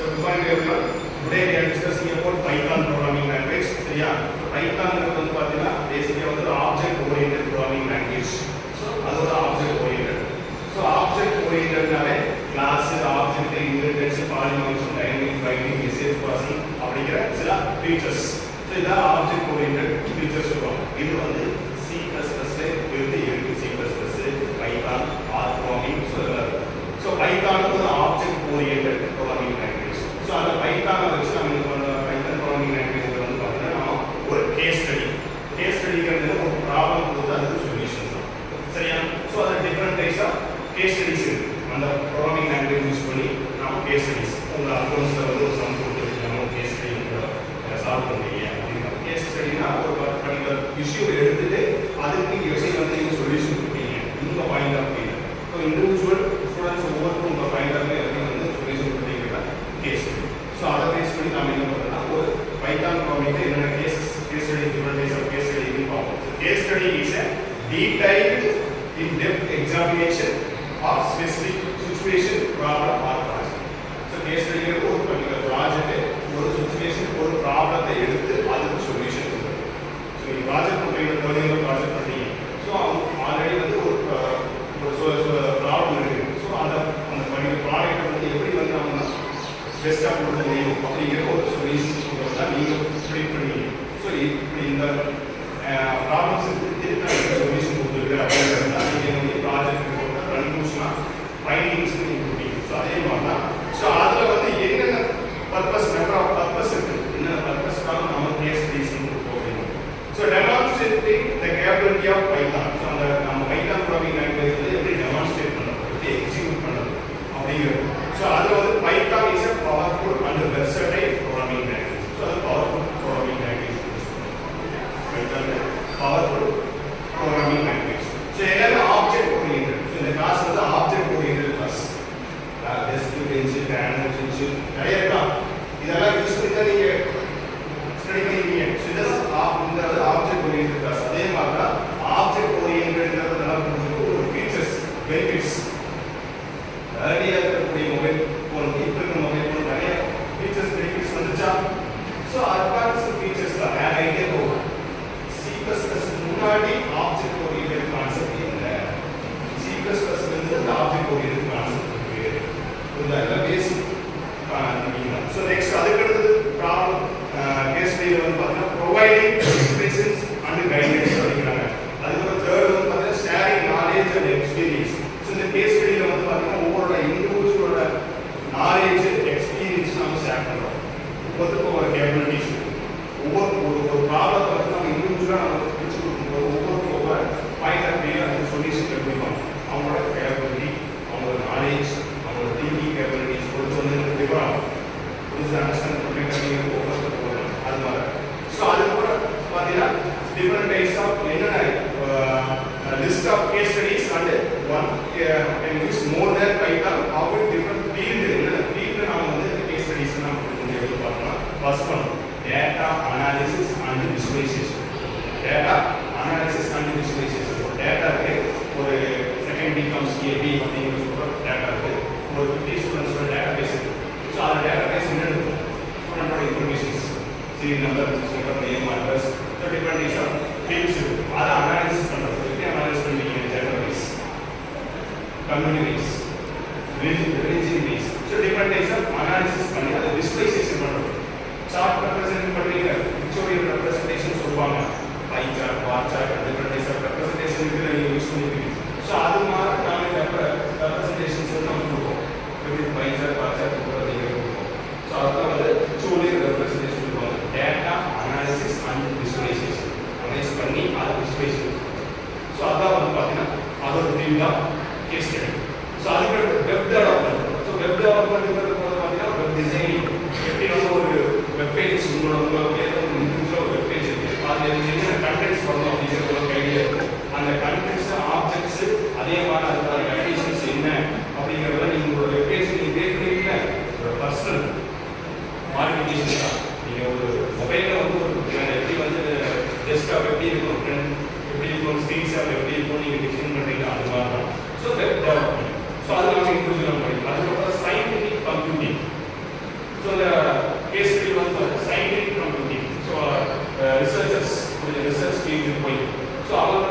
good morning everyone. Today we are discussing about Python programming language. சரியா? Python வந்து பாத்தீங்கன்னா பேசிக்கா வந்து object oriented programming language. So அது ஒரு object oriented. So object orientedனாலே class, object, inheritance, polynomials, dynamic binding, message passing அப்படிங்கிற சில features. So இத object oriented features சொல்றோம். இது வந்து C++ ல இருக்கு C++, Python, R programming so Python ஒரு object oriented programming language. So அந்த Python வச்சு நம்ம Python programming language வந்து பார்த்தீங்கன்னா ஒரு case studyங்கிறது ஒரு problem கொடுத்து அதுக்கு சொல்யூஷன் தான். சரியா? So அது different types of case studies இருக்கு. அந்த programming language யூஸ் பண்ணி நாம case studies உங்க அக்கவுண்ட்ஸ்ல வந்து ஒரு சம் கொடுத்து நம்ம case study சால்வ் பண்ணுவீங்க. அப்படிங்கிற case studyனா ஒரு particular issue எடுத்துட்டு அதுக்கு யோசிச்சு வந்து நீங்க சொல்யூஷன் கொடுப்பீங்க. இந்த point of view. So individual students ஒவ்வொருத்தரும் உங்க பாயிண்ட் ஆஃப் வியூ வந்து சொல்யூஷன் கொடுப்பீங்க கேஸ். So அதை பேஸ் பண்ணி நாம என்ன பண்றோம்னா ஒரு Python programming என்னென்ன case study different types of case study இருக்கு பார்ப்போம். So case study is a detailed in-depth examination of specific situation, problem or project. So case study ஒரு particular project ஒரு situation ஒரு ப்ராப்ளத்தை எடுத்து அதுக்கு சொல்யூஷன் கொடுக்குறது. So இந்த ப்ராஜெக்ட் பண்றீங்க குழந்தைங்க ப்ராஜெக்ட் பண்றீங்க. So ஆல்ரெடி வந்து ஒரு ப்ராப்ளம் இருக்கு. So அந்த particular ப்ராடக்ட் வந்து எப்படி வந்து நம்ம பெஸ்டா கொடுக்க முடியும் அப்படிங்கிற ஒரு சொல்யூஷன் கொடுத்தா நீங்க ப்ரிடிக்ட் பண்ணுவீங்க. So இப்படி இந்த ப்ராப்ளம்ஸ் இதுக்கு சொல்யூஷன் கொடுத்துருக்கு அப்படிங்கிறத நீங்க வந்து ப்ராஜெக்ட் ரிப்போர்ட்டை கன்க்ளூஷனா ஃபைண்டிங்ஸ் நீங்க கொடுப்பீங்க. ஸோ அதே மாதிரி தான். ஸோ அதில் வந்து என்னென்ன பர்பஸ் நம்பர் ஆஃப் பர்பஸ் இருக்கு என்னென்ன பர்பஸ்க்காக நம்ம கேஸ் ஸ்டடீஸ் போகிறோம். So demonstrating the capability of Python. So அந்த நம்ம பைத்தான் ப்ரோக்ராமிங் லாங்குவேஜ் வந்து எப்படி டெமான்ஸ்ட்ரேட் பண்ணுறது எப்படி எக்ஸிக்யூட் பண்ணுறது அப்படிங்கிறது. ஸோ அதில் வந்து Python is a powerful and versatile programming language. So அது powerful programming language. Python powerful programming language. So எல்லாமே ஆப்ஜெக்ட் ஓரியன்டட். ஸோ இந்த கிளாஸ் வந்து object oriented class. Desk bench fan bench நிறைய இருக்கலாம். இதெல்லாம் யூஸ் பண்ணி தான் நீங்கள் ஸ்டடி பண்ணிருக்கீங்க. ஸோ இந்த ஆப்ஜெக்ட் ஓரியன்டட் கிளாஸ். அதே மாதிரி தான் ஆப்ஜெக்ட் ஓரியன்டட்ங்கிறதுனால ஒரு ஃபீச்சர்ஸ் பெனிஃபிட்ஸ் நிறைய இருக்கக்கூடிய மொபைல் ஃபோன் இப்போ இருக்கிற மொபைல் ஃபோன் நிறைய ஃபீச்சர்ஸ் பெனிஃபிட்ஸ் வந்துச்சா. ஸோ அட்வான்ஸ் ஃபீச்சர்ஸ் தான் வேற ஐடியா போகும். C++ முன்னாடி ஆப்ஜெக்ட் ஓரியன்டட் கான்செப்ட் இல்லை. C++ வந்து இந்த ஆப்ஜெக்ட் ஓரியன்டட் கான்செப்ட் இருக்கு. இதெல்லாம் பேசிக் மீனிங். ஸோ நெக்ஸ்ட் அதுக்கடுத்து ப்ராப்ளம் கேஸ் ஸ்டடியில் வந்து பார்த்தீங்கன்னா ப்ரொவைடிங் எக்ஸ்பிரஷன்ஸ் அண்ட் கைடன்ஸ் அப்படிங்கிறாங்க. அதுக்கப்புறம் தேர்ட் வந்து பார்த்தீங்கன்னா sharing knowledge and experience. So இந்த கேஸ் ஸ்டடியில் வந்து பார்த்தீங்கன்னா ஒவ்வொரு இண்டிவிஜுவலோட நாலேஜ் எக்ஸ்பீரியன்ஸ் நம்ம ஷேர் பண்ணுறோம். ஒவ்வொருத்தருக்கும் ஒரு கேப்பபிலிட்டிஸ் ஒரு ப்ராப்ளத்தை வந்து நம்ம இண்டிவிஜுவலாக நம்ம பிடிச்சி கொடுக்கும்போது ஒவ்வொருத்தரும் ஒவ்வொரு பாயிண்ட் ஆஃப் வியூ அந்த சொல்யூஷன் கண்டுபிடிப்பாங்க. அவங்களோட கேப்பபிலிட்டி அவங்களோட நாலேஜ் அவங்களோட திங்கிங் கேப்பபிலிட்டிஸ் பொறுத்து வந்து டிஃபர் ஆகும். புதுசாக அண்டர்ஸ்டாண்ட் பண்ணுறீங்க ஒவ்வொருத்தருக்கு போகலாம் அது மாதிரி. ஸோ அதுக்கப்புறம் பார்த்தீங்கன்னா டிஃப்ரெண்ட் டைப்ஸ் ஆஃப் என்னென்ன list of case studies and one can use more than Python of different field என்னென்ன ஃபீல்டு நாம வந்து கேஸ் ஸ்டடீஸ் நம்ம கொடுக்க பார்த்தோம்னா first one data analysis and visualisation. Data analysis and visualisation. ஒரு டேட்டா இருக்கு, ஒரு செகண்ட் பிகம்ஸ் ஏபி அப்படிங்கிற சொல்ற டேட்டா இருக்கு, ஒரு 50 ஸ்டூடெண்ட்ஸோட டேட்டா பேஸ் இருக்கு. ஸோ அந்த டேட்டா பேஸ் என்ன இருக்கும் ஸ்டூடெண்டோட இன்ஃபர்மேஷன்ஸ் சீரியல் நம்பர் சொல்ற name address different types of fields இருக்கு. அதை அனாலிசிஸ் பண்ணுறது எப்படி அனாலிசிஸ் பண்ணுவீங்க? Gender wise, community wise, religion wise. So different types of analysis பண்ணி அதை விசுவலைசேஷன் பண்ணுறது. சார்ட் ரெப்ரசென்ட் பண்ணுறீங்க, பிக்சோரியல் ரெப்ரசென்டேஷன் சொல்லுவாங்க. Pie chart, bar chart, different types of representation நீங்கள் யூஸ் பண்ணிருக்கீங்க. ஸோ அது மாதிரி நாம ரெப்ரசென்டேஷன்ஸ் வந்து நம்ம கொடுப்போம். எப்படி பை சார்ட், பார் சார்ட் கொடுப்போம். ஸோ அதுதான் வந்து பிக்சோரியல் ரெப்ரசென்டேஷன் சொல்லுவாங்க. Data analysis and visualisation analyse பண்ணி அதை விசுவலைசேஷன். ஸோ அதான் வந்து பார்த்தீங்கன்னா அது ஒரு ஃபீல்ட் ஆஃப் கேஸ் ஸ்டடி. அவங்க